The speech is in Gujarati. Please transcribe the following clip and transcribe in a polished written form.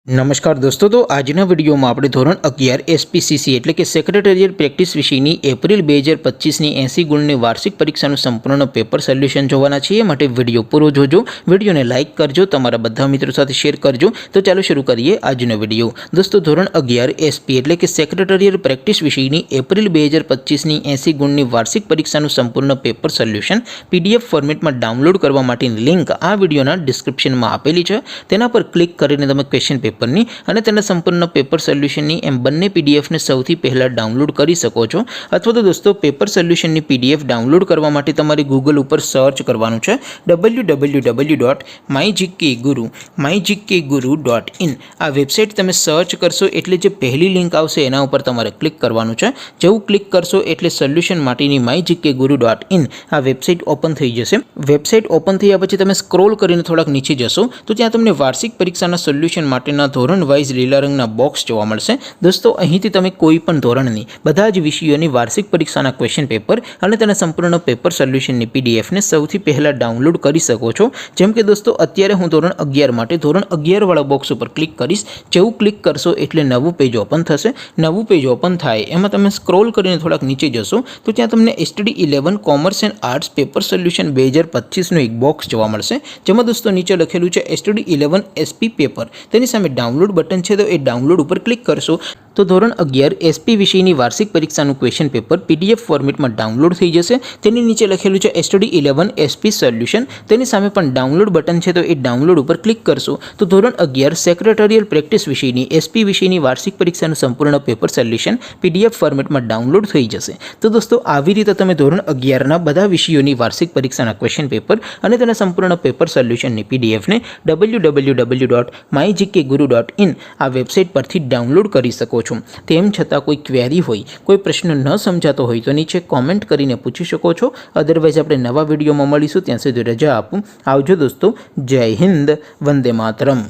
નમસ્કાર દોસ્તો, તો આજના વિડીયોમાં આપણે ધોરણ 11 એસપીસીસી એટલે કે સેક્રેટરીયલ પ્રેક્ટિસ વિષયની એપ્રિલ 2025ની 80 ગુણની વાર્ષિક પરીક્ષાનું સંપૂર્ણ પેપર સોલ્યુશન જોવાના છીએ। માટે વિડીયો પૂરો જોજો, વિડીયોને લાઇક કરજો, તમારા બધા મિત્રો સાથે શેર કરજો। તો ચાલો શરૂ કરીએ આજનો વિડીયો। દોસ્તો, ધોરણ 11 એસપી એટલે કે સેક્રેટરીયલ પ્રેક્ટિસ વિષયની એપ્રિલ 2025ની 80 ગુણની વાર્ષિક પરીક્ષાનું સંપૂર્ણ પેપર સોલ્યુશન પીડીએફ ફોર્મેટમાં ડાઉનલોડ કરવા માટેની લિંક આ વિડીયોના ડિસ્ક્રિપ્શનમાં આપેલી છે। તેના પર ક્લિક કરીને તમે ક્વેશ્ચન પેપરની અને તેના સંપૂર્ણ પેપર સોલ્યુશનની એમ બંને પીડીએફને સૌથી પહેલાં ડાઉનલોડ કરી શકો છો। અથવા તો દોસ્તો, પેપર સોલ્યુશનની પીડીએફ ડાઉનલોડ કરવા માટે તમારે ગૂગલ ઉપર સર્ચ કરવાનું છે www.mygkguru.in। આ વેબસાઇટ તમે સર્ચ કરશો એટલે જે પહેલી લિંક આવશે એના ઉપર તમારે ક્લિક કરવાનું છે। જેવું ક્લિક કરશો એટલે સોલ્યુશન માટેની mygkguru.in આ વેબસાઇટ ઓપન થઈ જશે। વેબસાઇટ ઓપન થયા પછી તમે સ્ક્રોલ કરીને થોડાક નીચે જશો તો ત્યાં તમને વાર્ષિક પરીક્ષાના સોલ્યુશન માટેના ધોરણ વાઇઝ લીલા રંગના બોક્સ જોવા મળશે। દોસ્તો, અહીંથી તમે કોઈ પણ ધોરણની બધા જ વિષયોની વાર્ષિક પરીક્ષાના ક્વેશ્ચન પેપર અને તેના સંપૂર્ણ પેપર સોલ્યુશનની પીડીએફને સૌથી પહેલાં ડાઉનલોડ કરી શકો છો। જેમ કે દોસ્તો, અત્યારે હું ધોરણ 11 માટે ધોરણ 11 વાળા બોક્સ ઉપર ક્લિક કરીશ। જેવું ક્લિક કરશો એટલે નવું પેજ ઓપન થશે। નવું પેજ ઓપન થાય એમાં તમે સ્ક્રોલ કરીને થોડાક નીચે જશો તો ત્યાં તમને study 11 commerce and arts paper solution 2025નું એક બોક્સ જોવા મળશે। જેમાં દોસ્તો નીચે લખેલું છે સ્ટડી 11 એસપી પેપર, તેની સામે ડાઉનલોડ બટન છે તો એ ડાઉનલોડ ઉપર ક્લિક કરશો તો ધોરણ 11 એસપી વિષયની વાર્ષિક પરીક્ષાનું ક્વેશ્ચન પેપર પીડીએફ ફોર્મેટમાં ડાઉનલોડ થઈ જશે। તેની નીચે લખેલું છે સ્ટડી 11 એસપી સોલ્યુશન, તેની સામે પણ ડાઉનલોડ બટન છે તો એ ડાઉનલોડ ઉપર ક્લિક કરશો તો ધોરણ 11 સેક્રેટરીયલ પ્રેક્ટિસ વિષયની એસપી વિષયની વાર્ષિક પરીક્ષાનું સંપૂર્ણ પેપર સોલ્યુશન પીડીએફ ફોર્મેટમાં ડાઉનલોડ થઈ જશે। તો દોસ્તો, આવી રીતે તમે ધોરણ 11ના બધા વિષયોની વાર્ષિક પરીક્ષાના ક્વેશ્ચન પેપર અને તેના સંપૂર્ણ પેપર સોલ્યુશનની પીડીએફને www.mygkguru.in આ વેબસાઇટ પરથી ડાઉનલોડ કરી શકો છો। તેમ છતાં કોઈ ક્વેરી હોય, કોઈ પ્રશ્ન ન સમજાતો હોય તો નીચે કોમેન્ટ કરીને પૂછી શકો છો। અદરવાઇઝ આપણે નવા વિડીયોમાં મળીશું, ત્યાં સુધી રજા આપું। આવજો દોસ્તો, જય હિન્દ, વંદે માતરમ।